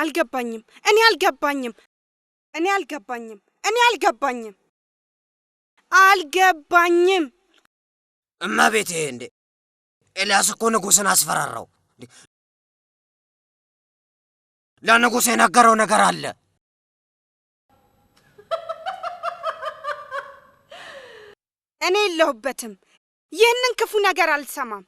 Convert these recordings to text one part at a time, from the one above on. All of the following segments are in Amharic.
አልገባኝም እኔ አልገባኝም እማቤቴ እንዴ ኤልያስ እኮ ንጉሥን አስፈራራው። ለንጉሥ የነገረው ነገር አለ። እኔ የለሁበትም። ይህንን ክፉ ነገር አልሰማም።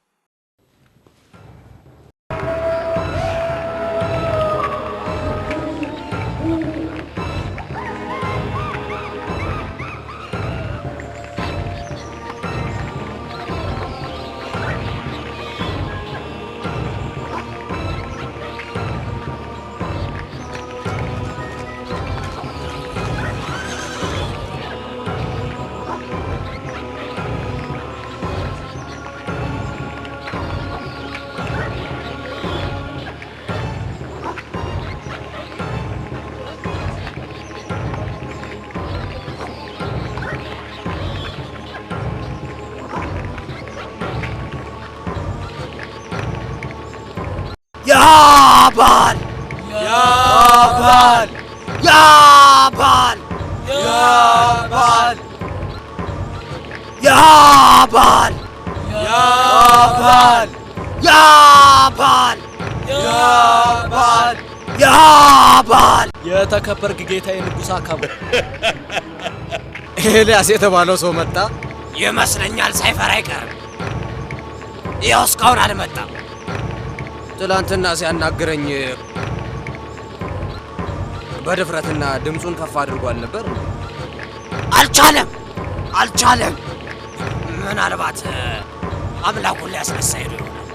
ያባል የተከበርክ ጌታዬ ንጉሥ አካቡ ኤልያስ የተባለው ሰው መጣ ይመስለኛል። ሳይፈራ አይቀርም። ይኸው እስካሁን አልመጣም። ትላንትና ሲያናግረኝ በድፍረትና ድምፁን ከፍ አድርጓል ነበር። አልቻለም። ምናልባት አምላኩን ሊያስነሳ ሄዶ ይሆናል።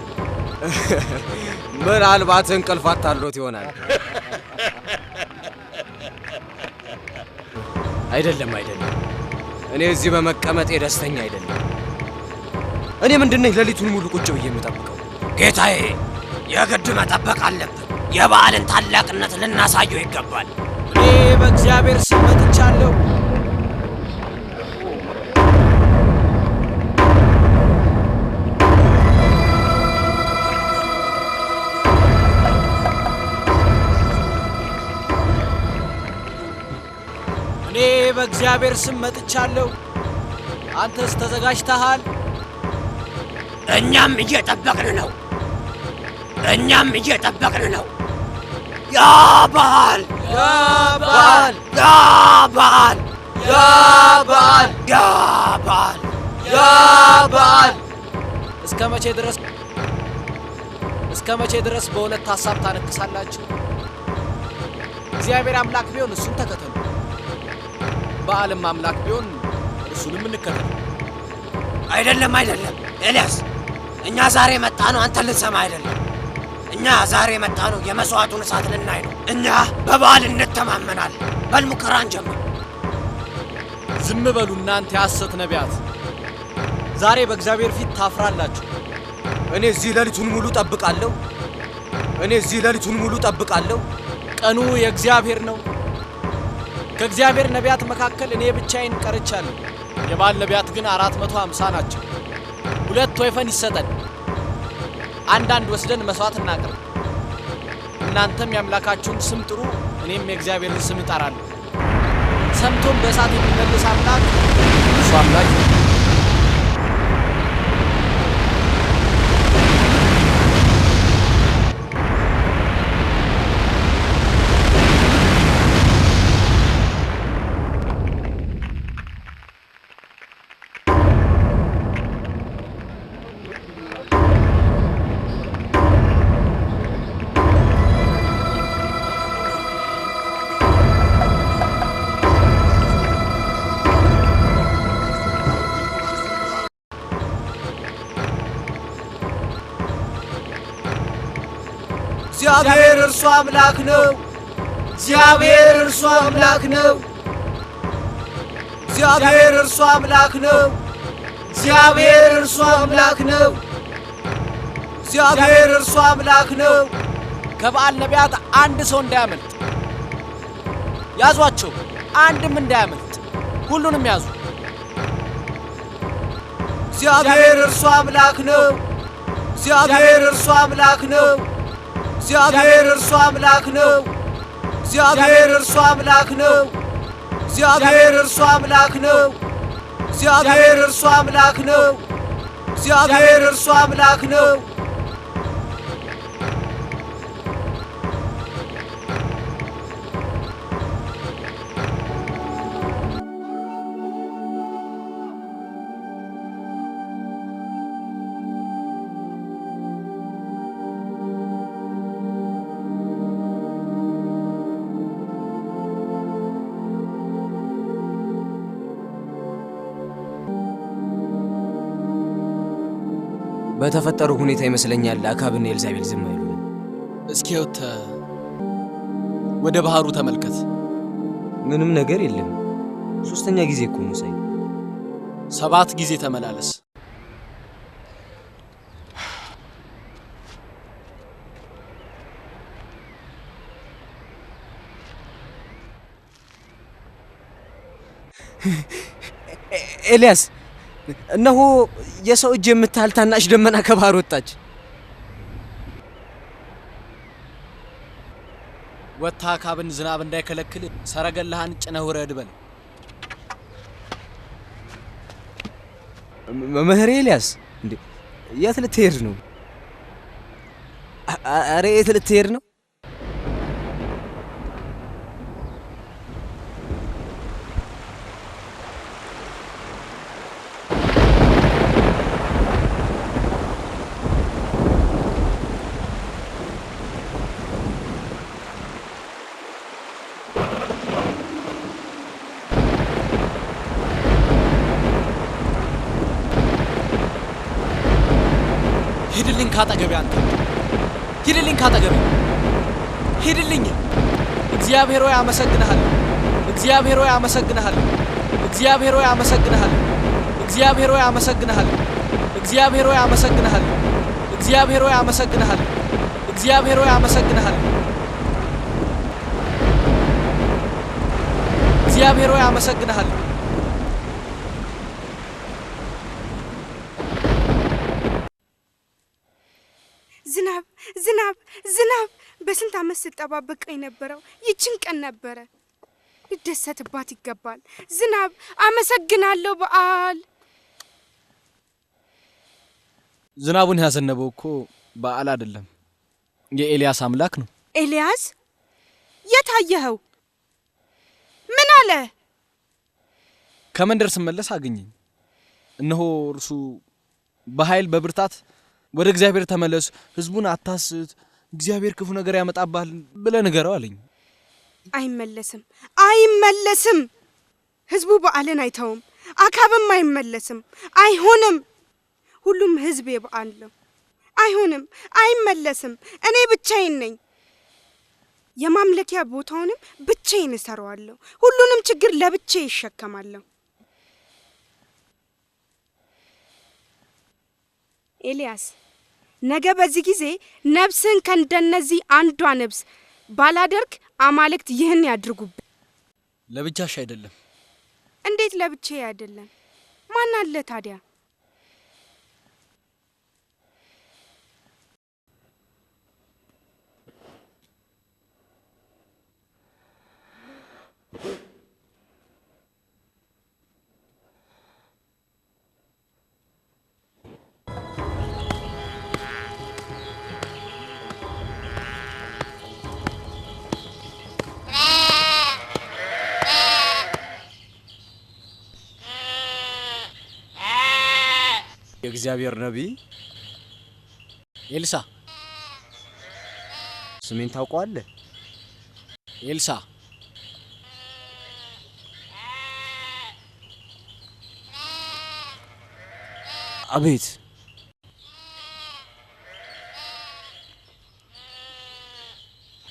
ምናልባት እንቅልፍ አታሎት ይሆናል። አይደለም። እኔ እዚህ በመቀመጤ ደስተኛ አይደለም። እኔ ምንድነው ሌሊቱን ሙሉ ቁጭ ብዬ የምጠብቀው? ጌታዬ የግድ መጠበቅ አለብን። የበዓልን ታላቅነት ልናሳየው ይገባል። እኔ በእግዚአብሔር ስም መጥቻለሁ። እኔ በእግዚአብሔር ስም መጥቻለሁ። አንተስ ተዘጋጅተሃል? እኛም እየጠበቅን ነው። ያባል እስከ መቼ ድረስ በሁለት ሐሳብ ታነክሳላችሁ? እግዚአብሔር አምላክ ቢሆን እሱን ተከተሉ፣ በዓለም አምላክ ቢሆን እሱንም እንከተል። አይደለም ኤልያስ፣ እኛ ዛሬ መጣ ነው አንተ ልንሰማ አይደለም። እኛ ዛሬ መጣ ነው የመስዋዕቱን እሳት ልናይ ነው። እኛ በበዓል እንተማመናለን። በል ሙከራን ጀምር። ዝም በሉ እናንተ የሐሰት ነቢያት፣ ዛሬ በእግዚአብሔር ፊት ታፍራላችሁ። እኔ እዚህ ሌሊቱን ሙሉ ጠብቃለሁ። ቀኑ የእግዚአብሔር ነው። ከእግዚአብሔር ነቢያት መካከል እኔ ብቻዬን ቀርቻለሁ። የበዓል ነቢያት ግን 450 ናቸው። 2 ወይፈን ይሰጠን፣ አንዳንድ ወስደን መስዋዕት እናቅርብ። እናንተም የአምላካችሁን ስም ጥሩ፣ እኔም የእግዚአብሔርን ስም እጠራለሁ። ሰምቶም በእሳት የሚመልስ አምላክ እሱ አምላክ ነው። እግዚአብሔር እርሱ አምላክ ነው። እግዚአብሔር እርሱ አምላክ ነው። እግዚአብሔር እርሱ አምላክ ነው። እግዚአብሔር እርሱ አምላክ ነው። እግዚአብሔር እርሱ አምላክ ነው። ከበዓል ነቢያት አንድ ሰው እንዳያመልጥ ያዟቸው፣ አንድም እንዳያመልጥ ሁሉንም ያዙ። እግዚአብሔር እርሱ አምላክ ነው። እግዚአብሔር እርሱ አምላክ ነው። እግዚአብሔር እርሱ አምላክ ነው። እግዚአብሔር እርሱ አምላክ ነው። እግዚአብሔር እርሱ አምላክ ነው። እግዚአብሔር እርሱ አምላክ ነው። እግዚአብሔር እርሱ አምላክ ነው። በተፈጠሩ ሁኔታ ይመስለኛል አካብና ኤልዛቤል ዝም አይሉ። እስኪ ወደ ባህሩ ተመልከት። ምንም ነገር የለም። ሶስተኛ ጊዜ እኮ ነው ሳይ። 7 ጊዜ ተመላለስ። ኤልያስ እነሆ የሰው እጅ የምታህል ታናሽ ደመና ከባህር ወጣች። ወጥታ አካብን ዝናብ እንዳይከለክል ሰረገላህን ጭነህ ውረድ በል። መምህር ኤልያስ እንዴ የት ልትሄድ ነው? አረ የት ልትሄድ ነው? ሂድልኝ ካጠገቤ አንተ ሂድልኝ ካጠገቤ ሂድልኝ። እግዚአብሔር ሆይ አመሰግንሃለሁ። እግዚአብሔር ሆይ አመሰግንሃለሁ። እግዚአብሔር ሆይ አመሰግንሃለሁ። እግዚአብሔር ሆይ አመሰግንሃለሁ። እግዚአብሔር ሆይ አመሰግንሃለሁ። እግዚአብሔር ሆይ አመሰግንሃለሁ። እግዚአብሔር ሆይ አመሰግንሃለሁ። እግዚአብሔር ሆይ አመሰግንሃለሁ። ዝናብ ዝናብ ዝናብ! በስንት ዓመት ስጠባበቀው የነበረው ይችን ቀን ነበረ። ልደሰትባት ይገባል። ዝናብ አመሰግናለሁ። በዓል ዝናቡን ያዘነበው እኮ በዓል አይደለም፣ የኤልያስ አምላክ ነው። ኤልያስ የታየኸው ምን አለ? ከመንደር ስመለስ አገኘኝ። እነሆ እርሱ በኃይል በብርታት ወደ እግዚአብሔር ተመለስ፣ ህዝቡን አታስት፣ እግዚአብሔር ክፉ ነገር ያመጣባል ብለህ ንገረው አለኝ። አይመለስም፣ አይመለስም። ህዝቡ በዓልን አይተውም፣ አካብም አይመለስም። አይሆንም። ሁሉም ህዝብ የበዓል ነው። አይሆንም፣ አይመለስም። እኔ ብቻዬን ነኝ። የማምለኪያ ቦታውንም ብቻዬን እሰራዋለሁ። ሁሉንም ችግር ለብቻዬ ይሸከማለሁ። ኤልያስ ነገ በዚህ ጊዜ ነፍስህን ከእንደነዚህ አንዷ ነፍስ ባላደርግ አማልክት ይህን ያድርጉብኝ። ለብቻሽ አይደለም። እንዴት ለብቻዬ አይደለም? ማን አለ ታዲያ? የእግዚአብሔር ነቢይ ኤልሳ። ስሜን ታውቀዋለህ? ኤልሳ አቤት።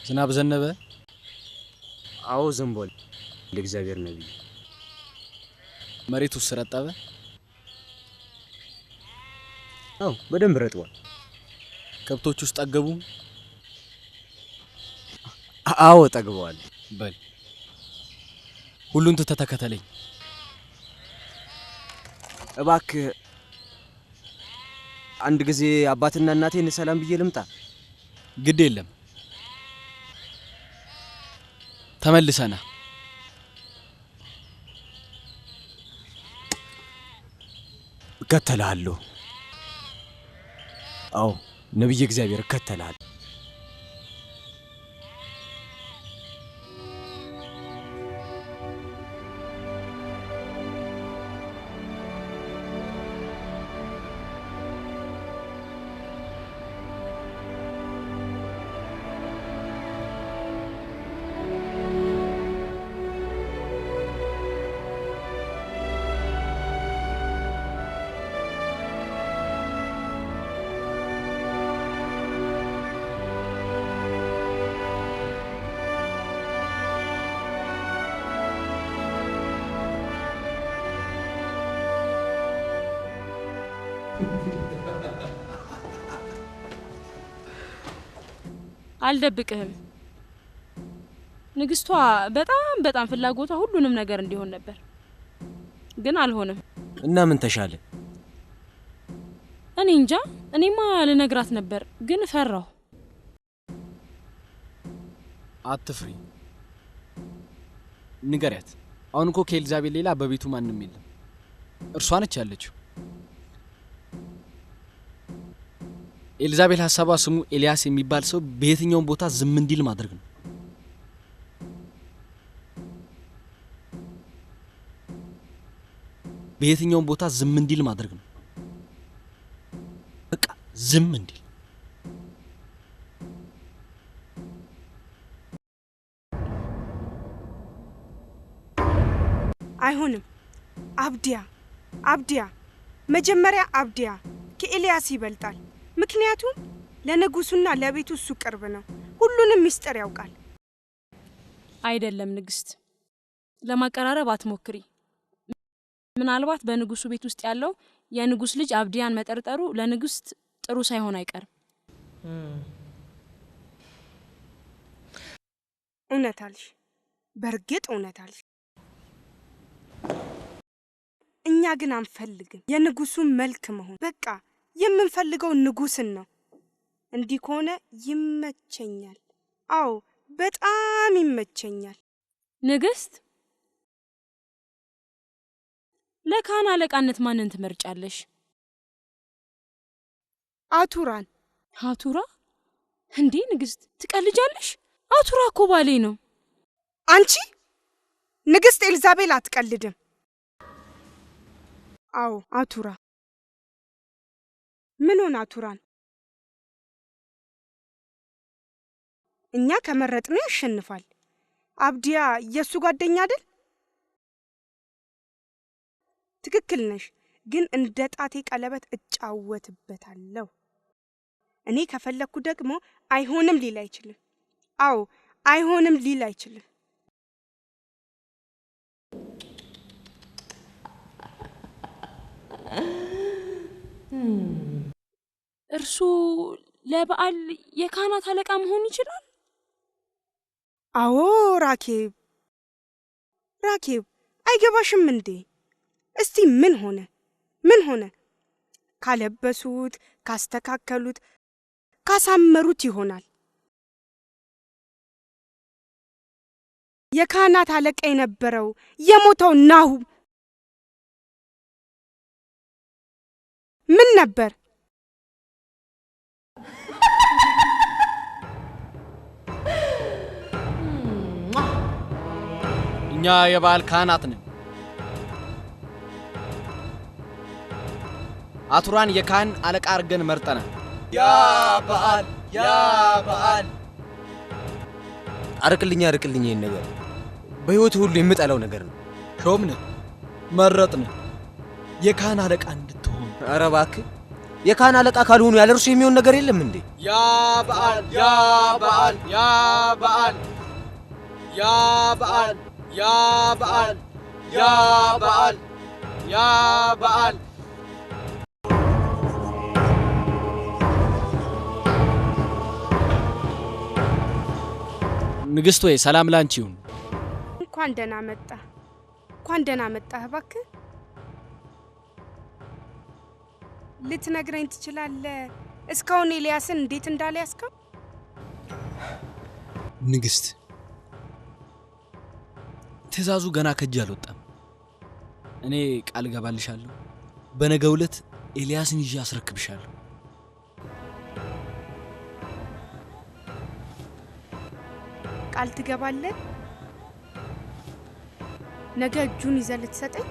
ዝናብ ዘነበ? አዎ ዘንቧል። ለእግዚአብሔር ነቢይ። መሬቱ ረጠበ? አዎ በደንብ ረጥቧል። ከብቶች ውስጥ ጠገቡ? አዎ ጠግበዋል። በል ሁሉን ትተህ ተከተለኝ። እባክህ አንድ ጊዜ አባትና እናቴን ሰላም ብዬ ልምጣ። ግድ የለም። ተመልሰና እከተልሃለሁ። አዎ ነብይ እግዚአብሔር እከተልሃለሁ። አልደብቅህም ንግስቷ በጣም ፍላጎቷ ሁሉንም ነገር እንዲሆን ነበር ግን አልሆነም እና ምን ተሻለ እኔ እንጃ እኔማ ልነግራት ነበር ግን ፈራሁ አትፍሪ ንገሪያት አሁን እኮ ከኤልዛቤል ሌላ በቤቱ ማንንም የለም እርሷ ነች ያለችው ኤልዛቤል ሐሳቧ ስሙ ኤልያስ የሚባል ሰው በየትኛው ቦታ ዝም እንዲል ማድረግ ነው በየትኛው ቦታ ዝም እንዲል ማድረግ ነው በቃ ዝም እንዲል አይሆንም አብዲያ መጀመሪያ አብዲያ ከኤልያስ ይበልጣል ምክንያቱም ለንጉሱና ለቤቱ እሱ ቅርብ ነው ሁሉንም ሚስጥር ያውቃል አይደለም ንግስት ለማቀራረብ አትሞክሪ ምናልባት በንጉሱ ቤት ውስጥ ያለው የንጉስ ልጅ አብዲያን መጠርጠሩ ለንግስት ጥሩ ሳይሆን አይቀርም እውነታልሽ በርግጥ እውነታልሽ እኛ ግን አንፈልግም የንጉሱ መልክ መሆን በቃ የምንፈልገው ንጉስን ነው እንዲህ ከሆነ ይመቸኛል አዎ በጣም ይመቸኛል ንግስት ለካህን አለቃነት ማንን ትመርጫለሽ አቱራን አቱራ እንዴ ንግስት ትቀልጃለሽ አቱራ እኮ ባሌ ነው አንቺ ንግስት ኤልዛቤል አትቀልድም አዎ አቱራ ምን ሆነ አቱራን እኛ ከመረጥነው ያሸንፋል አብዲያ የሱ ጓደኛ አይደል ትክክል ነሽ ግን እንደ ጣቴ ቀለበት እጫወትበታለሁ እኔ ከፈለኩ ደግሞ አይሆንም ሊል አይችልም አዎ አይሆንም ሊል አይችልም እርሱ ለበዓል የካህናት አለቃ መሆን ይችላል አዎ ራኬብ አይገባሽም እንዴ እስቲ ምን ሆነ ካለበሱት ካስተካከሉት ካሳመሩት ይሆናል የካህናት አለቃ የነበረው የሞተው ናሁ ምን ነበር እኛ የበዓል ካህናት ነን አቱራን የካህን አለቃ አርገን መርጠናል ያ በዓል አርቅልኝ ይሄን ነገር በህይወት ሁሉ የምጠላው ነገር ነው ሾምን መረጥን የካህን አለቃ እንድትሆን ኧረ እባክህ የካህን አለቃ ካልሆኑ ያለ እርሱ የሚሆን ነገር የለም እንዴ ያ በዓል ንግስት ወይ ሰላም ላንቺ ይሁን እንኳን ደህና መጣህ እባክህ ልትነግረኝ ትችላለህ እስካሁን ኤልያስን እንዴት እንዳለ ያስከው ንግስት ትእዛዙ ገና ከእጅ አልወጣም። እኔ ቃል ገባልሻለሁ፣ በነገው ዕለት ኤልያስን ይዤ አስረክብሻለሁ። ቃል ትገባለህ? ነገ እጁን ይዘህ ልትሰጠኝ?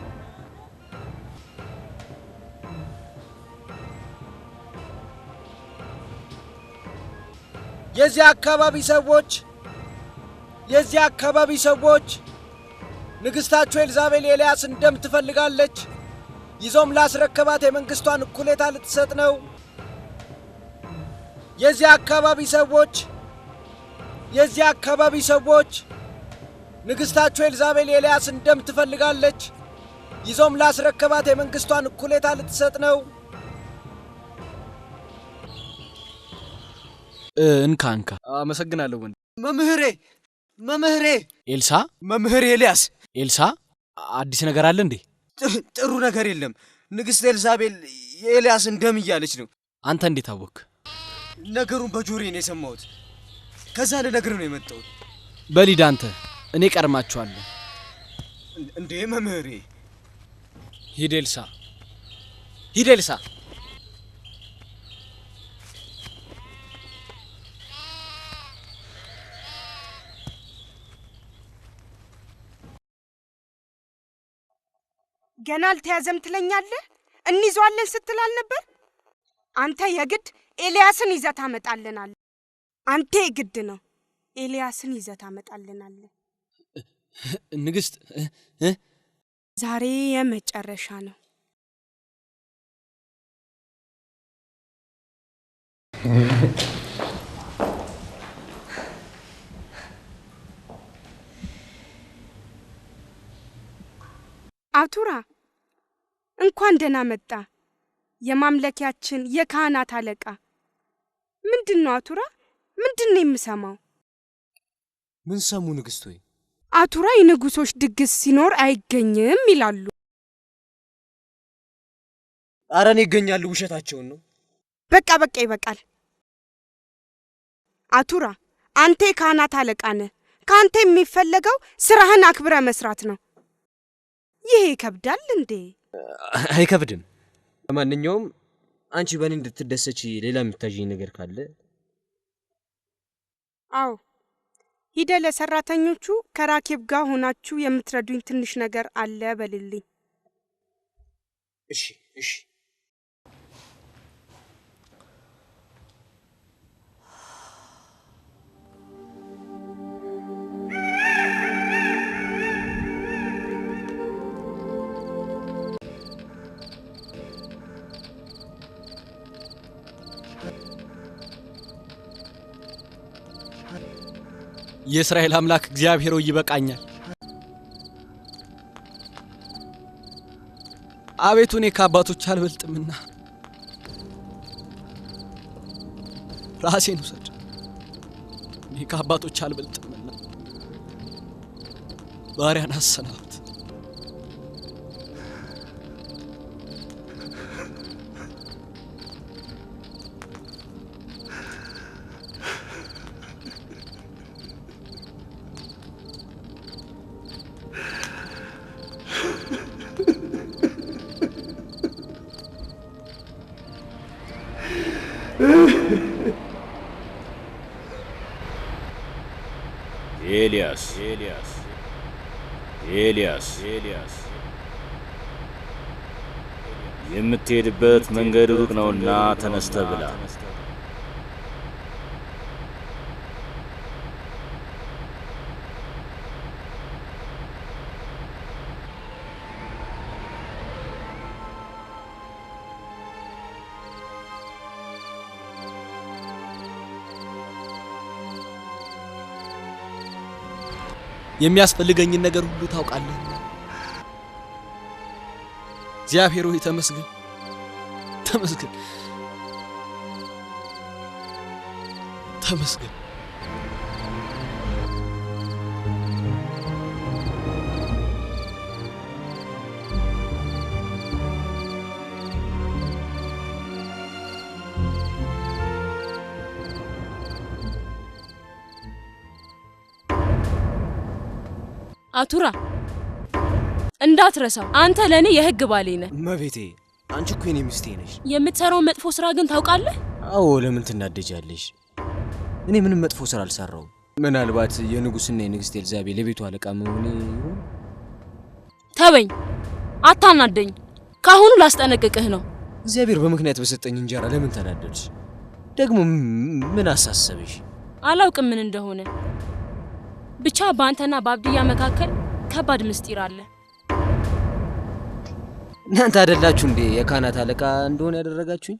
የዚህ አካባቢ ሰዎች ንግሥታችሁ ኤልዛቤል ኤልያስን እንደምትፈልጋለች፣ ይዞም ላስረከባት የመንግሥቷን እኩሌታ ልትሰጥ ነው። የዚህ አካባቢ ሰዎች ንግሥታችሁ ኤልዛቤል ኤልያስን እንደምትፈልጋለች፣ ይዞም ላስረከባት የመንግሥቷን እኩሌታ ልትሰጥ ነው። እንካ። አመሰግናለሁ ወንድ መምህሬ ኤልሳ። መምህር ኤልያስ። ኤልሳ፣ አዲስ ነገር አለ እንዴ? ጥሩ ነገር የለም። ንግሥት ኤልዛቤል የኤልያስን ደም እያለች ነው። አንተ እንዴት አወክ? ነገሩን በጆሮዬ ነው የሰማሁት። ከዛ ልነግርህ ነው የመጣሁት። በሊድ አንተ፣ እኔ ቀርማችኋለሁ። እንዴ መምህሬ! ሂድ ኤልሳ፣ ሂድ ኤልሳ። ገና አልተያዘም ትለኛለህ? እንይዘዋለን ስትል አልነበር? አንተ የግድ ኤልያስን ይዘህ ታመጣልናለህ። አንተ የግድ ነው ኤልያስን ይዘህ ታመጣልናለህ። ንግሥት፣ ዛሬ የመጨረሻ ነው። አቱራ እንኳን ደህና መጣ። የማምለኪያችን የካህናት አለቃ። ምንድን ነው አቱራ? ምንድን ነው የምሰማው? ምን ሰሙ ንግሥት ሆይ? አቱራ የንጉሶች ድግስ ሲኖር አይገኝም ይላሉ። ኧረ እኔ ይገኛሉ፣ ውሸታቸውን ነው። በቃ ይበቃል። አቱራ አንተ የካህናት አለቃ ነህ። ከአንተ የሚፈለገው ስራህን አክብረ መስራት ነው። ይሄ ይከብዳል እንዴ? አይከብድም። ለማንኛውም አንቺ በእኔ እንድትደሰች ሌላ የምታዥኝ ነገር ካለ? አዎ፣ ሂደ ለሰራተኞቹ ከራኬብ ጋር ሆናችሁ የምትረዱኝ ትንሽ ነገር አለ በልልኝ። እሺ። የእስራኤል አምላክ እግዚአብሔር ሆይ ይበቃኛል። አቤቱ እኔ ከአባቶች አልበልጥምና ራሴን ውሰድ። እኔ ከአባቶች አልበልጥምና ባሪያን አሰናብት። ኤልያስ የምትሄድበት መንገድ ሩቅ ነውና ተነስተህ ብላ። የሚያስፈልገኝን ነገር ሁሉ ታውቃለህ። እግዚአብሔር ሆይ ተመስገን። አቱራ እንዳትረሳው አንተ ለኔ የህግ ባሌ ነህ። መቤቴ አንቺ እኮ የኔ ሚስቴ ነሽ። የምትሰራው መጥፎ ስራ ግን ታውቃለህ? አዎ ለምን ትናደጃለሽ? እኔ ምንም መጥፎ ስራ አልሰራውም። ምናልባት የንጉስና የንግስት ኤልዛቤል የቤቱ አለቃ መሆኔ ይሆን? ተወኝ፣ አታናደኝ። ካሁኑ ላስጠነቅቅህ ነው። እግዚአብሔር በምክንያት በሰጠኝ እንጀራ ለምን ተናደድሽ? ደግሞ ምን አሳሰበሽ? አላውቅም ምን እንደሆነ ብቻ በአንተና በአብድያ መካከል ከባድ ምስጢር አለ። እናንተ አይደላችሁ እንዴ የካህናት አለቃ እንደሆነ ያደረጋችሁኝ?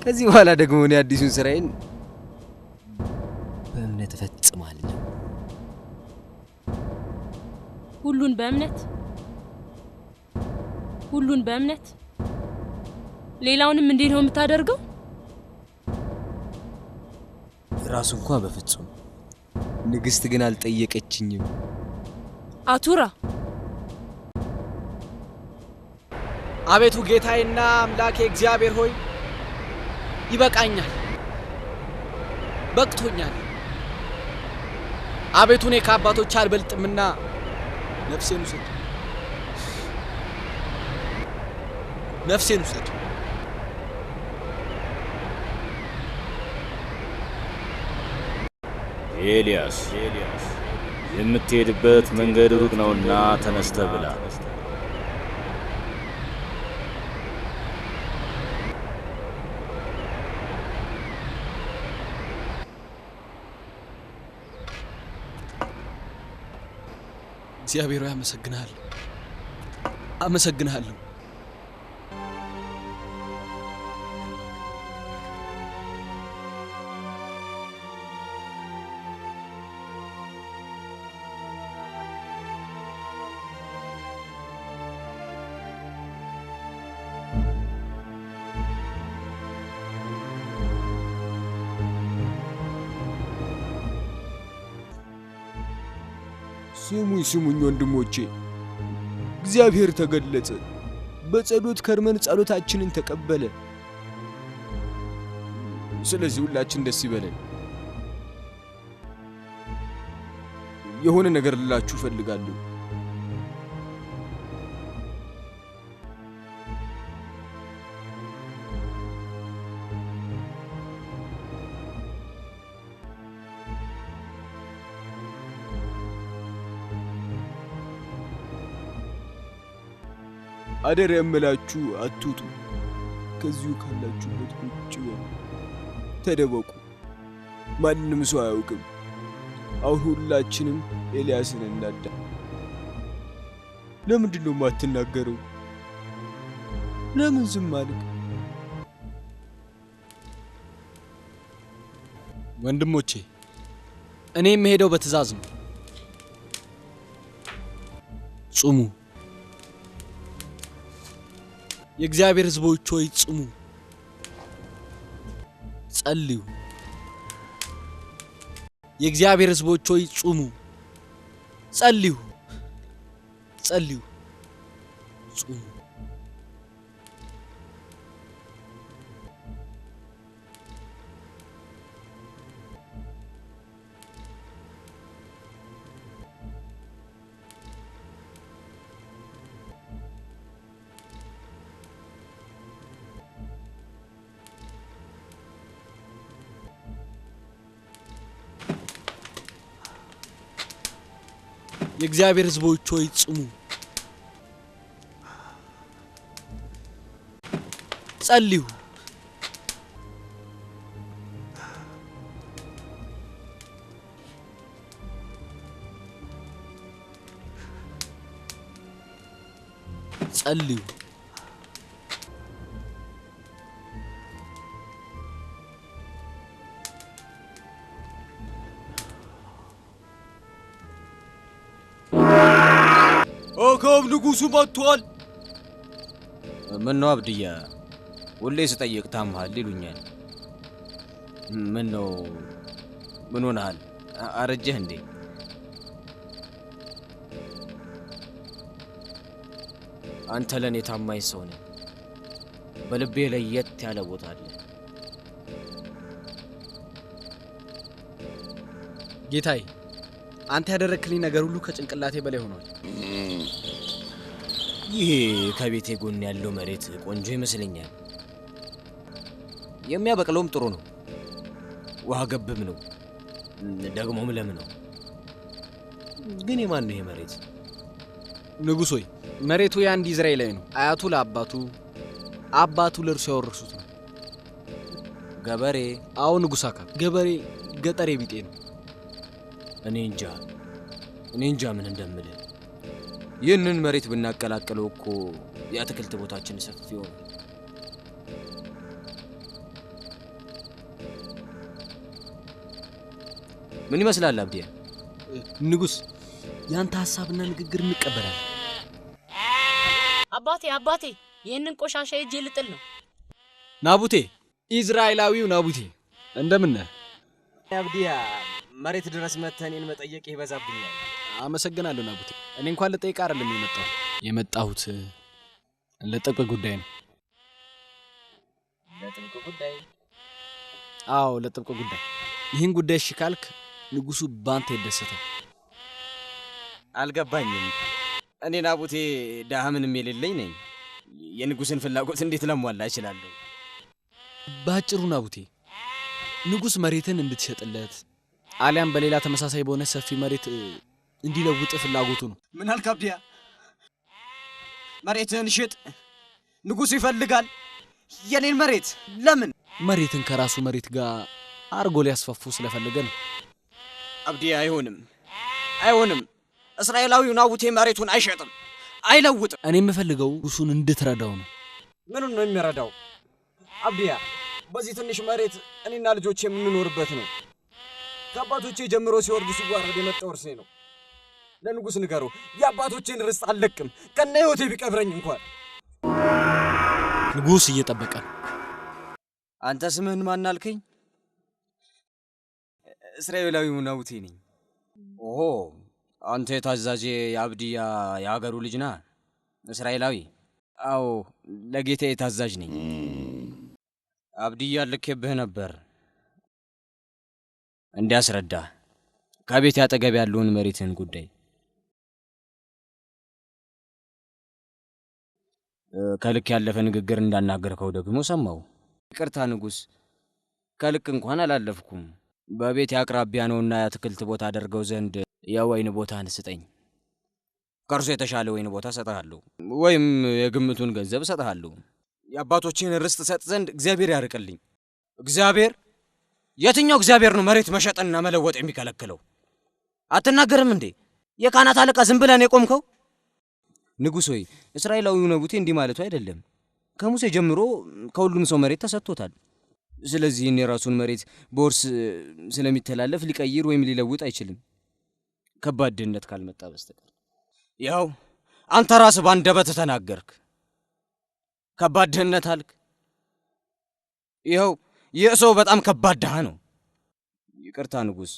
ከዚህ በኋላ ደግሞ እኔ አዲሱን ስራዬን በእምነት እፈጽማለሁ። ሁሉን በእምነት ሌላውንም እንዴት ነው የምታደርገው? ራሱ እንኳን በፍጹም። ንግስት ግን አልጠየቀችኝም። አቱራ አቤቱ ጌታዬና አምላኬ እግዚአብሔር ሆይ ይበቃኛል፣ በቅቶኛል። አቤቱ እኔ ከአባቶች አልበልጥምና ነፍሴን ውሰድ፣ ነፍሴን ውሰድ። ኤልያስ የምትሄድበት መንገድ ሩቅ ነውና ተነስተህ ብላ። እግዚአብሔር ሆይ አመሰግንሃለሁ። ስሙኝ ወንድሞቼ፣ እግዚአብሔር ተገለጸ። በጸሎት ከርመን ጸሎታችንን ተቀበለ። ስለዚህ ሁላችን ደስ ይበለን። የሆነ ነገር ልላችሁ ፈልጋለሁ። አደራ የምላችሁ አትውጡ። ከዚሁ ካላችሁበት ቁጭ በሉ፣ ተደበቁ። ማንንም ሰው አያውቅም። አሁን ሁላችንም ኤልያስን እናዳ። ለምንድን ነው የማትናገረው? ለምን ዝም አልክ? ወንድሞቼ እኔ የምሄደው በትእዛዝ ነው። ጹሙ። የእግዚአብሔር ሕዝቦች ሆይ ጹሙ፣ ጸልዩ። የእግዚአብሔር ሕዝቦች ሆይ ጹሙ፣ ጸልዩ፣ ጸልዩ፣ ጹሙ። የእግዚአብሔር ሕዝቦች ሆይ ጹሙ፣ ጸልዩ። ጸልዩ። አካብ ንጉሱ መጥቷል። ምን ነው አብድያ? ሁሌ ስጠይቅ ታምሃል ይሉኛል። ምን ነው? ምን ሆነሃል? አረጀህ እንዴ? አንተ ለኔ ታማኝ ሰው ነህ። በልቤ ለየት ያለ ቦታ አለ። ጌታዬ አንተ ያደረክልኝ ነገር ሁሉ ከጭንቅላቴ በላይ ሆኗል። ይሄ ከቤቴ ጎን ያለው መሬት ቆንጆ ይመስለኛል። የሚያበቅለውም ጥሩ ነው። ውሃ ገብም ነው፣ ደግሞም ለም ነው። ግን የማን ነው ይሄ መሬት? ንጉሥ ሆይ መሬቱ የአንድ ኢዝራኤላዊ ነው። አያቱ ለአባቱ፣ አባቱ ለእርሱ ያወረሱት ነው። ገበሬ? አዎ ንጉሥ አካል ገበሬ፣ ገጠሬ ቢጤ ነው። እኔ እንጃ ምን እንደምልህ። ይህንን መሬት ብናቀላቅለው እኮ የአትክልት ቦታችን ሰፊ ሆነ። ምን ይመስላል አብዲያ? ንጉሥ ያንተ ሐሳብና ንግግር እንቀበላለን። አባቴ ይህንን ቆሻሻ እጄ ልጥል ነው። ናቡቴ፣ ኢዝራኤላዊው ናቡቴ እንደምን ነህ? አብዲያ መሬት ድረስ መተህ እኔን መጠየቅ ይበዛብኛል። አመሰግናለሁ ናቡቴ። እኔ እንኳን ልጠይቅ አይደለም የመጣሁት ለጥብቅ ጉዳይ ነው። ለጥብቅ ጉዳይ? አዎ ለጥብቅ ጉዳይ። ይህን ጉዳይ እሺ ካልክ ንጉሱ ባንተ ይደሰታል። አልገባኝም። እኔ ናቡቴ ደሃ ምንም የሌለኝ ነኝ። የንጉስን ፍላጎት እንዴት ለሟላ እችላለሁ? ባጭሩ ናቡቴ ንጉስ መሬትን እንድትሸጥለት አሊያም በሌላ ተመሳሳይ በሆነ ሰፊ መሬት እንዲለውጥ ፍላጎቱ ነው። ምን አልክ አብዲያ? መሬትን ሽጥ ንጉሱ ይፈልጋል? የኔን መሬት ለምን? መሬትን ከራሱ መሬት ጋር አርጎ ሊያስፋፉ ስለፈለገ ነው። አብዲያ አይሆንም። እስራኤላዊው ናቡቴ መሬቱን አይሸጥም፣ አይለውጥም። እኔ የምፈልገው ንጉሱን እንድትረዳው ነው። ምኑን ነው የሚረዳው? አብዲያ በዚህ ትንሽ መሬት እኔና ልጆቼ የምንኖርበት ነው። ከአባቶቼ ጀምሮ ሲወርድ ሲዋረድ የመጣ ወርሴ ነው። ለንጉስ ንገረው፣ የአባቶቼን ርስት አልለቅም፣ ከነ ህይወቴ ቢቀብረኝ እንኳን። ንጉስ እየጠበቀ ነው። አንተ ስምህን ማን አልከኝ? እስራኤላዊው ናቡቴ ነኝ። ኦሆ፣ አንተ የታዛዤ የአብዲያ የሀገሩ ልጅ ነህ? እስራኤላዊ? አዎ፣ ለጌታዬ ታዛዥ ነኝ። አብዲያ ልኬብህ ነበር እንዲያስረዳ ከቤት ያጠገብ ያለውን መሬትን ጉዳይ። ከልክ ያለፈ ንግግር እንዳናገርከው ደግሞ ሰማው። ይቅርታ ንጉስ፣ ከልክ እንኳን አላለፍኩም። በቤት አቅራቢያ ነውና የአትክልት ቦታ አደርገው ዘንድ የወይን ቦታን ስጠኝ። ከእርሱ የተሻለ ወይን ቦታ ሰጥሃለሁ፣ ወይም የግምቱን ገንዘብ ሰጥሃለሁ። የአባቶቼን ርስት ሰጥ ዘንድ እግዚአብሔር ያርቅልኝ። እግዚአብሔር? የትኛው እግዚአብሔር ነው መሬት መሸጥና መለወጥ የሚከለክለው? አትናገርም እንዴ? የካህናት አለቃ ዝም ብለን የቆምከው? ንጉሥ ሆይ፣ እስራኤላዊው ናቡቴ እንዲህ ማለቱ አይደለም። ከሙሴ ጀምሮ ከሁሉም ሰው መሬት ተሰጥቶታል። ስለዚህ የራሱን መሬት በውርስ ስለሚተላለፍ ሊቀይር ወይም ሊለውጥ አይችልም፣ ከባድ ድህነት ካልመጣ በስተቀር። ያው አንተ ራስህ ባንደበትህ ተናገርክ። ከባድ ድህነት አልክ። ይኸው ይህ ሰው በጣም ከባድ ድሃ ነው። ይቅርታ ንጉሥ፣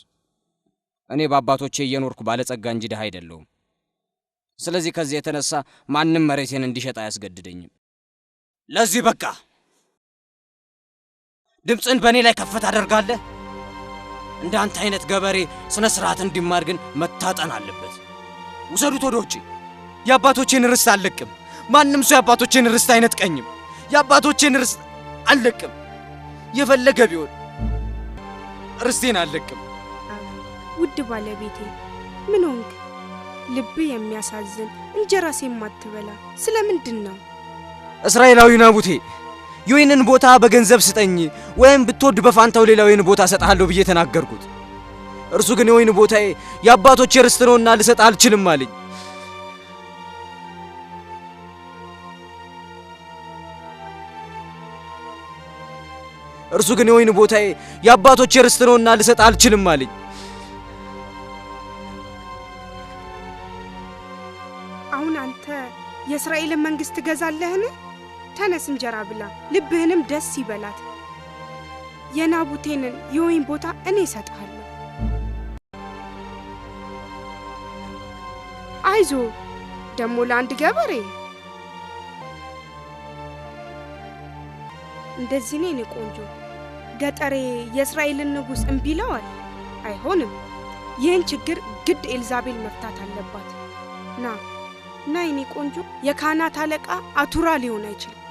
እኔ በአባቶቼ እየኖርኩ ባለጸጋ እንጂ ድሃ አይደለሁም። ስለዚህ ከዚህ የተነሳ ማንም መሬቴን እንዲሸጥ አያስገድደኝም። ለዚህ በቃ ድምፅን በእኔ ላይ ከፍ ታደርጋለህ? እንደ አንተ አይነት ገበሬ ስነ ስርዓት እንዲማር ግን መታጠን አለበት። ውሰዱት ወደ ውጭ። የአባቶቼን ርስት አልለቅም። ማንም ሰው የአባቶቼን ርስት አይነጥቀኝም። የአባቶቼን ርስት አልለቅም። የፈለገ ቢሆን ርስቴን አልለቅም። ውድ ባለቤቴ ምን ሆንክ? ልብህ የሚያሳዝን እንጀራስ የማትበላ ስለምንድን ነው? እስራኤላዊ ናቡቴ የወይንን ቦታ በገንዘብ ስጠኝ ወይም ብትወድ በፋንታው ሌላ ወይን ቦታ ሰጣለሁ ብዬ ተናገርኩት። እርሱ ግን የወይን ቦታዬ የአባቶቼ ርስት ነውና ልሰጥ አልችልም አለኝ። እርሱ ግን የወይን ቦታዬ የአባቶቼ ርስት ነውና ልሰጥ አልችልም አለኝ። አሁን አንተ የእስራኤልን መንግስት ትገዛለህን? ተነስ እንጀራ ብላ፣ ልብህንም ደስ ይበላት። የናቡቴንን የወይን ቦታ እኔ እሰጥሃለሁ። አይዞ ደግሞ ለአንድ ገበሬ እንደዚህ ነው ቆንጆ። ገጠሬ የእስራኤልን ንጉሥ እምቢ ይለዋል? አይሆንም። ይህን ችግር ግድ ኤልዛቤል መፍታት አለባት። ና የኔ ቆንጆ፣ የካህናት አለቃ አቱራ ሊሆን አይችልም።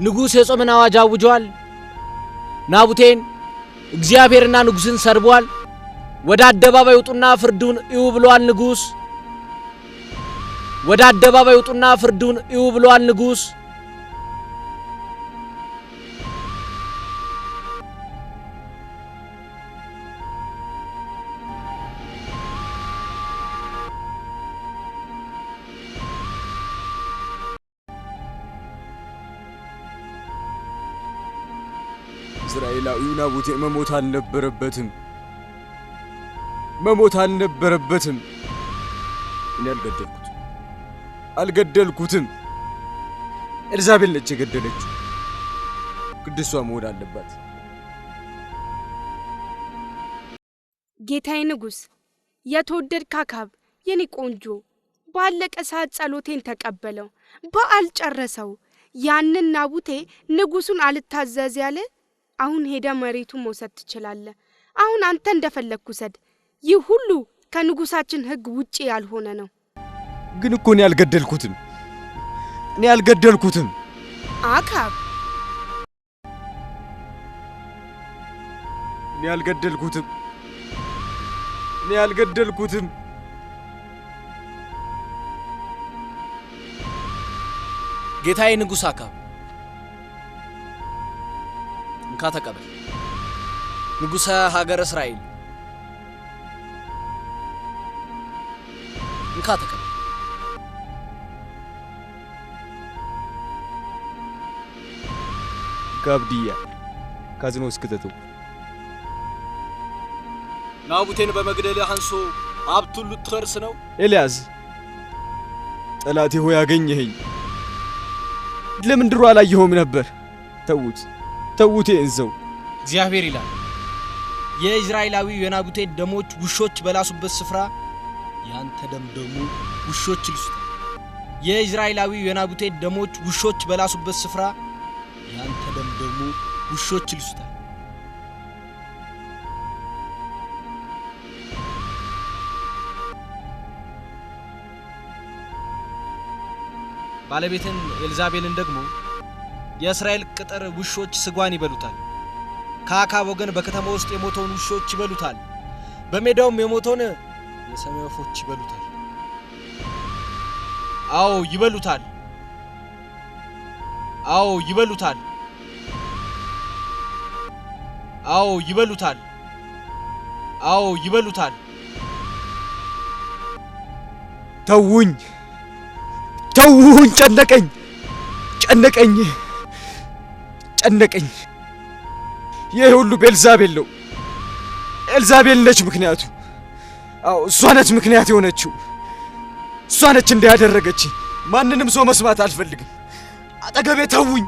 ንጉሥ የጾምን አዋጅ አውጇል። ናቡቴን እግዚአብሔርና ንጉሥን ሰርቧል። ወደ አደባባይ ውጡና ፍርዱን እዩ ብሏል ንጉሥ። ወደ አደባባይ ውጡና ፍርዱን እዩ ብሏል ንጉሥ። እስራኤላዊው ናቡቴ መሞት አልነበረበትም። እኔ አልገደልኩትም። ኤልዛቤል ነች የገደለችው። ቅድሷ መሆን አለባት። ጌታዬ ንጉሥ፣ የተወደድክ አክዓብ የኔ ቆንጆ፣ ባለቀ ሰዓት ጸሎቴን ተቀበለው፣ በዓል ጨረሰው። ያንን ናቡቴ ንጉሡን አልታዘዝ ያለ አሁን ሄደ መሬቱን መውሰድ ትችላለህ። አሁን አንተ እንደፈለግኩ ውሰድ። ይህ ሁሉ ከንጉሳችን ሕግ ውጪ ያልሆነ ነው። ግን እኮ እኔ አልገደልኩትም። አክዓብ፣ እኔ አልገደልኩትም። ጌታዬ ንጉሥ አክዓብ እንካ ተቀበል። ንጉሠ ሀገረ እስራኤል እንካ ተቀበል። ጋብዲያ ካዝኖ እስክተተው። ናቡቴን በመግደልህ አንሶ ሀብቱን ልትወርስ ነው? ኤልያስ፣ ጠላቴ ሆይ አገኘኸኝ። ለምን ድሮ አላየኸውም ነበር? ተዉት እንዘው። እግዚአብሔር ይላል የእስራኤላዊው የናቡቴ ደሞች ውሾች በላሱበት ስፍራ ያንተ ደም ደግሞ ውሾች ይልሱታል። የእስራኤላዊው የናቡቴ ደሞች ውሾች በላሱበት ስፍራ ያንተ ደም ደግሞ ውሾች ይልሱታል። ባለቤትን ኤልዛቤልን ደግሞ የእስራኤል ቅጥር ውሾች ስጓን ይበሉታል። ከአክዓብ ወገን በከተማ ውስጥ የሞተውን ውሾች ይበሉታል። በሜዳውም የሞተውን የሰማይ ወፎች ይበሉታል። አዎ ይበሉታል። አዎ ይበሉታል። አዎ ይበሉታል። አዎ ይበሉታል። ተውኝ፣ ጨነቀኝ። ይህ ሁሉ በኤልዛቤል ነው። ኤልዛቤል ነች ምክንያቱ። አዎ እሷ ነች ምክንያት የሆነችው። እሷ ነች እንዳያደረገች። ማንንም ሰው መስማት አልፈልግም። አጠገቤ ተውኝ።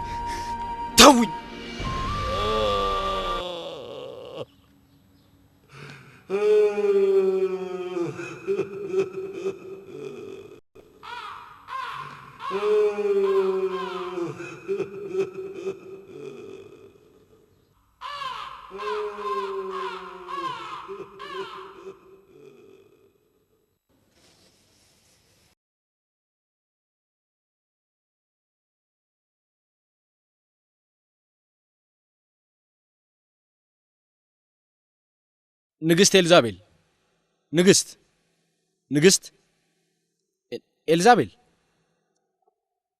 ንግሥት ኤልዛቤል፣ ንግሥት ኤልዛቤል፣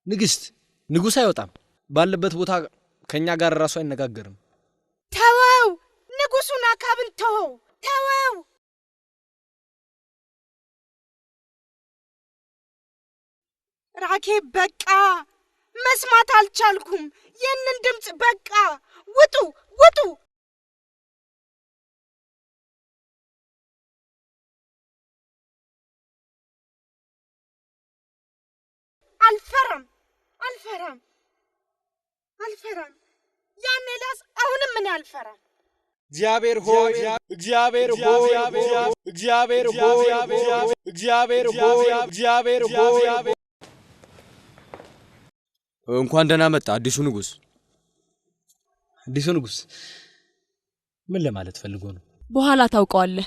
ንግሥት፣ ንጉሥ አይወጣም። ባለበት ቦታ ከኛ ጋር ራሱ አይነጋገርም። ተወው፣ ንጉሡን አክዓብን ተወው። ራኬብ፣ በቃ መስማት አልቻልኩም። ይህንን ድምፅ በቃ ውጡ። አልፈራም። ያን ኤልያስ አሁንም ምን አልፈራም። እግዚአብሔር ሆይ እግዚአብሔር ሆይ እግዚአብሔር ሆይ እግዚአብሔር ሆይ እግዚአብሔር ሆይ እንኳን ደህና መጣ አዲሱ ንጉስ። አዲሱ ንጉስ ምን ለማለት ፈልጎ ነው? በኋላ ታውቀዋለህ።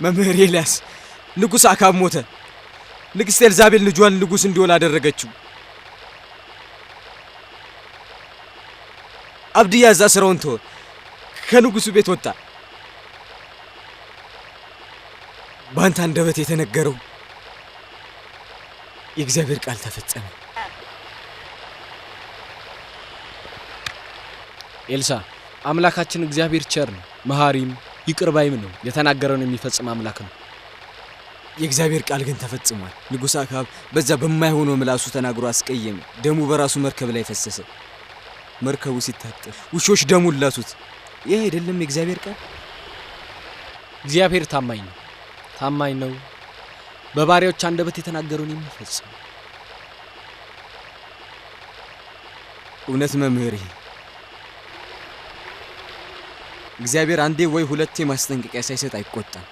መምህር ኤልያስ ንጉስ አካብ ሞተ። ንግስት ኤልዛቤል ልጇን ንጉስ እንዲሆን አደረገችው። አብድያ እዛ ስራውን ተወ፣ ከንጉሱ ቤት ወጣ። በአንተ አንደበት የተነገረው የእግዚአብሔር ቃል ተፈጸመ። ኤልሳ አምላካችን እግዚአብሔር ቸር ነው፣ መሐሪም ይቅር ባይም ነው። የተናገረውን የሚፈጽም አምላክ ነው። የእግዚአብሔር ቃል ግን ተፈጽሟል። ንጉስ አካብ በዛ በማይሆነው ምላሱ ተናግሮ አስቀየመ። ደሙ በራሱ መርከብ ላይ ፈሰሰ። መርከቡ ሲታጠፍ ውሾች ደሙን ላሱት። ይህ አይደለም የእግዚአብሔር ቃል? እግዚአብሔር ታማኝ ነው፣ ታማኝ ነው። በባሪያዎች አንደበት የተናገረውን የሚፈጽም እውነት መምህሬ። እግዚአብሔር አንዴ ወይ ሁለቴ ማስጠንቀቂያ ሳይሰጥ አይቆጣም።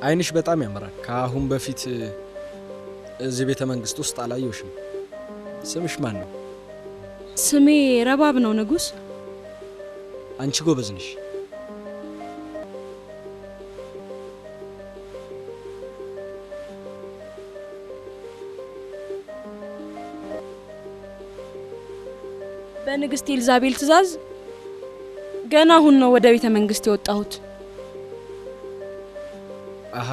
አይንሽ በጣም ያምራል። ከአሁን በፊት እዚህ ቤተ መንግስት ውስጥ አላየሁሽም። ስምሽ ማን ነው? ስሜ ረባብ ነው ንጉስ። አንቺ ጎበዝ ነሽ። በንግስት ኤልዛቤል ትእዛዝ ገና አሁን ነው ወደ ቤተ መንግስት የወጣሁት። አሃ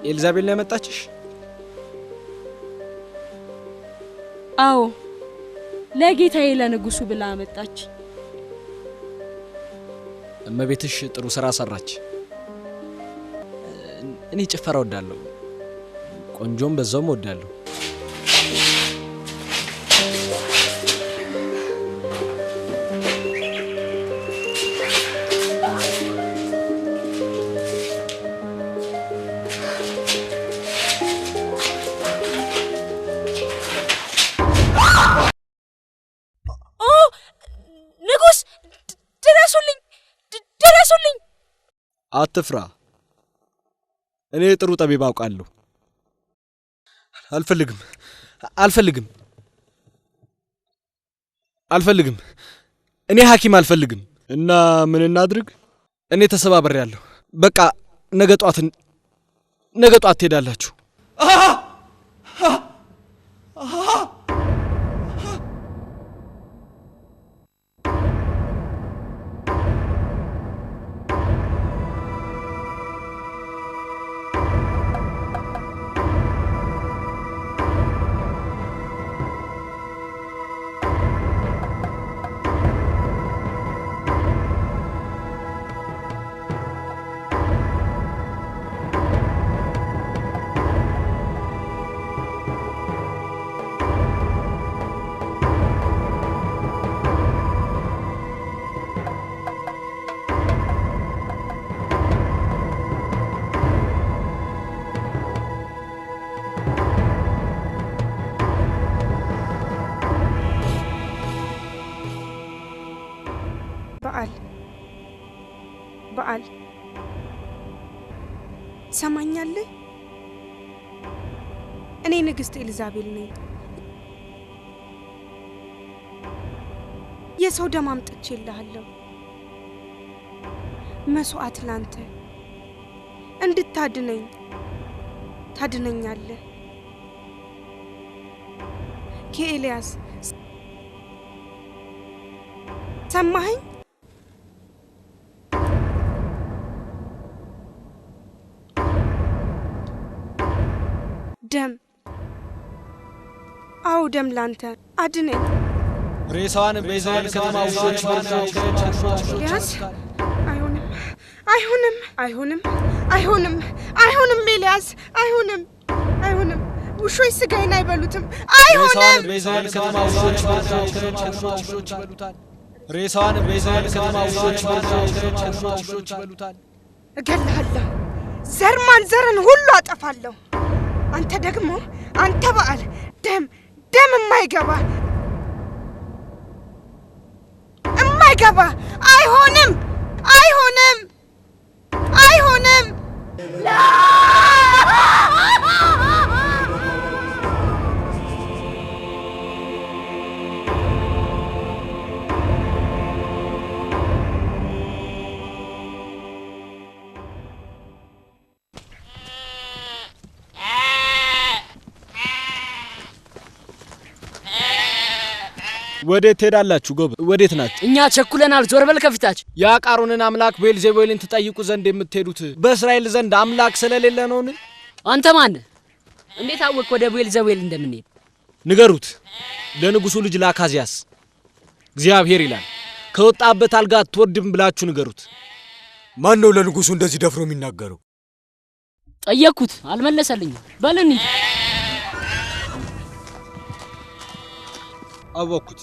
ኤልዛቤል ነው ያመጣችሽ? አዎ ለጌታዬ ለንጉሱ ብላ አመጣች። እመቤትሽ ጥሩ ስራ ሰራች። እኔ ጭፈራ ወዳለሁ፣ ቆንጆም በዛውም ወዳለሁ። አትፍራ፣ እኔ ጥሩ ጠቢብ አውቃለሁ። አልፈልግም አልፈልግም አልፈልግም፣ እኔ ሐኪም አልፈልግም። እና ምን እናድርግ? እኔ ተሰባብሬያለሁ። በቃ ነገ ጧት ትሄዳላችሁ። በዓል ሰማኛለህ? እኔ ንግስት ኤልዛቤል ነኝ። የሰው ደም አምጥቼልሃለሁ። መስዋዕት ላንተ እንድታድነኝ ታድነኛለህ። ከኤልያስ ሰማኸኝ? ደም አው ደም ላንተ አድነኝ። ሬሳዋን በኢዝራኤል ከተማ ውሾች ኤልያስ አይሆንም አይሆንም አይሆንም አይሆንም አይሆንም ኤልያስ አይሆንም አይሆንም ውሾች ስጋዬን አይበሉትም አይሆንም ሬሳዋን በኢዝራኤል ከተማ ውሾች ይበሉታል ሬሳዋን በኢዝራኤል ከተማ ውሾች ይበሉታል እገልሃለሁ ዘር ማንዘርን ሁሉ አጠፋለሁ አንተ ደግሞ አንተ በዓል ደም የማይገባ አይሆንም አይሆንም አይሆንም ወዴት ትሄዳላችሁ? ጎበዝ ወዴት ናችሁ? እኛ ቸኩለናል። ዞር በል ከፊታችን። የአቃሮንን አምላክ ቤልዜቡልን ትጠይቁ ዘንድ የምትሄዱት በእስራኤል ዘንድ አምላክ ስለሌለ ነውን? አንተ ማን? እንዴት አወቅ ወደ ቤልዜቡል እንደምንሄድ? ንገሩት ለንጉሱ ልጅ ለአካዚያስ እግዚአብሔር ይላል ከወጣበት አልጋ አትወርድም ብላችሁ ንገሩት። ማን ነው ለንጉሱ እንደዚህ ደፍሮ የሚናገረው? ጠየቅኩት አልመለሰልኝም። በል እንሂድ። አወኩት።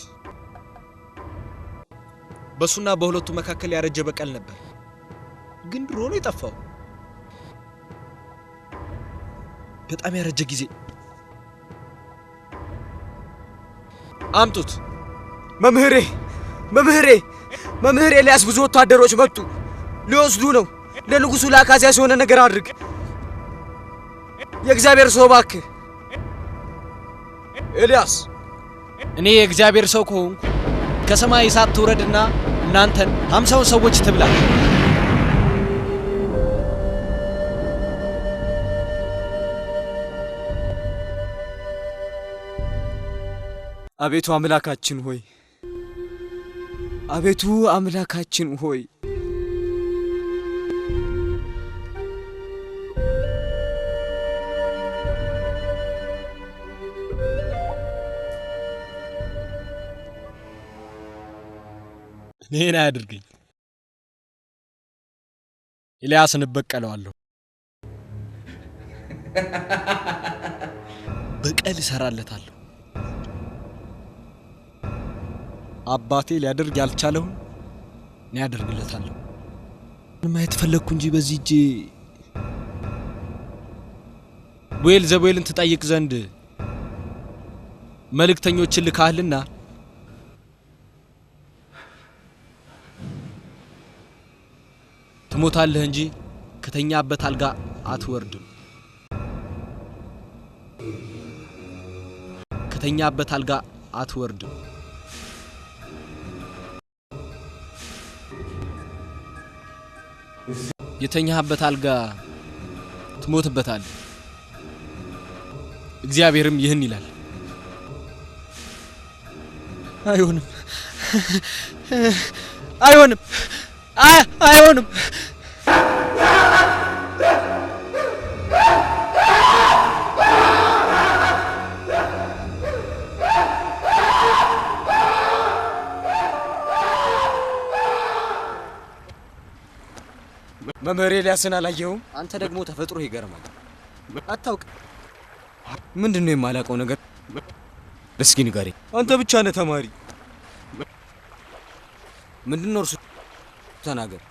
በሱና በሁለቱ መካከል ያረጀ በቀል ነበር፣ ግን ድሮ ነው የጠፋው። በጣም ያረጀ ጊዜ። አምጡት። መምህሬ ኤልያስ ብዙ ወታደሮች መጡ፣ ሊወስዱ ነው። ለንጉሱ ለአካዚያስ የሆነ ነገር አድርግ። የእግዚአብሔር ሰው እባክህ ኤልያስ። እኔ የእግዚአብሔር ሰው ከሆንኩ ከሰማይ እሳት ትውረድና እናንተን 50 ሰዎች ትብላ። አቤቱ አምላካችን ሆይ እኔን አያድርገኝ። ኤልያስን እበቀለዋለሁ። በቀል እሰራለታለሁ። አባቴ ሊያደርግ ያልቻለውን እኔ ያደርግለታለሁ። ማየት ፈለግኩ እንጂ በዚህ እጄ ቤልዜቡልን ትጠይቅ ዘንድ መልእክተኞችን ልካህልና ትሞታለህ እንጂ ከተኛበት አልጋ አትወርድም። ከተኛበት አልጋ አትወርድም። የተኛህበት አልጋ ትሞትበታለህ። እግዚአብሔርም ይህን ይላል። አይሆንም አይሆንም አይሆንም። መምህር ኤልያስን አላየኸውም? አንተ ደግሞ ተፈጥሮ ይገርማል። አታውቅ ምንድነው የማላውቀው ነገር? እስኪ ንገረኝ። አንተ ብቻ ነህ ተማሪ። ምንድነው እርሱ? ተናገር።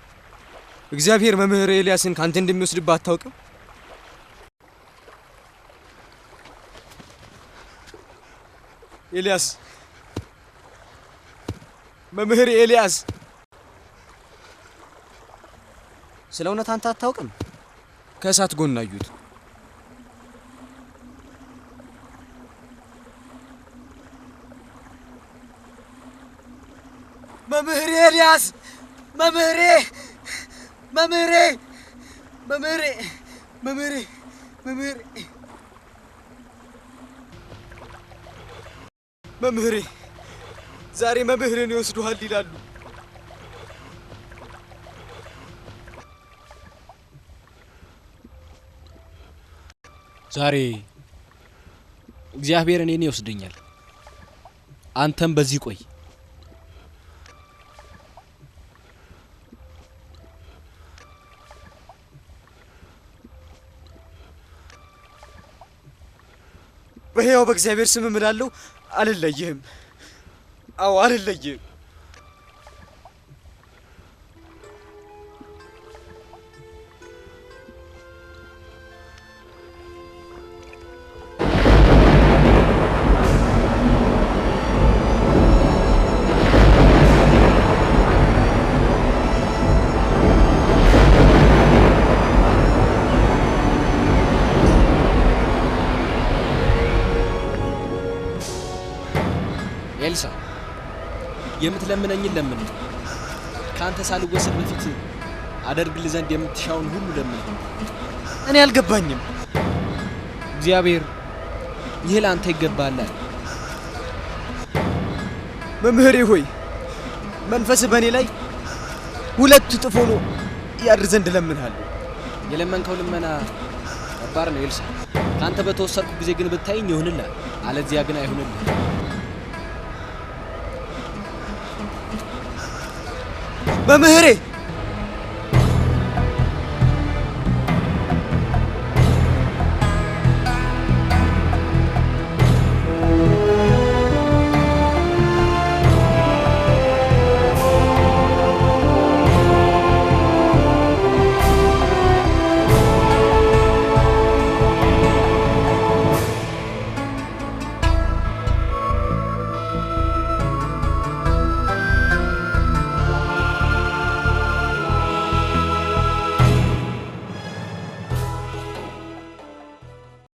እግዚአብሔር መምህር ኤልያስን ካንተ እንደሚወስድብህ አታውቅም? ኤልያስ፣ መምህር ኤልያስ፣ ስለ እውነት አንተ አታውቅም? ከእሳት ጎን አዩት። መምህር ኤልያስ፣ መምህሬ መምህሬ መምህሬ መምህሬ መምህሬ መምህሬ ዛሬ መምህርን ይወስዱሃል ይላሉ። ዛሬ እግዚአብሔር እኔን ይወስደኛል። አንተም በዚህ ቆይ። በሕያው በእግዚአብሔር ስም እምላለሁ አልለይህም። አዎ አልለይህም። ኤልሳ የምትለምነኝን ለምን? ካንተ ሳልወሰድ በፊት አደርግልህ ዘንድ የምትሻውን ሁሉ ለምን? እኔ አልገባኝም። እግዚአብሔር ይህ ለአንተ ይገባል። መምህሬ ሆይ መንፈስ በእኔ ላይ ሁለት እጥፍ ሆኖ ያድር ዘንድ እለምንሃለሁ። የለመንከው ልመና ከባድ ነው ኤልሳ። ካንተ በተወሰድኩ ጊዜ ግን ብታይኝ ይሆንልሃል፣ አለዚያ ግን አይሆንልህ። መምህሬ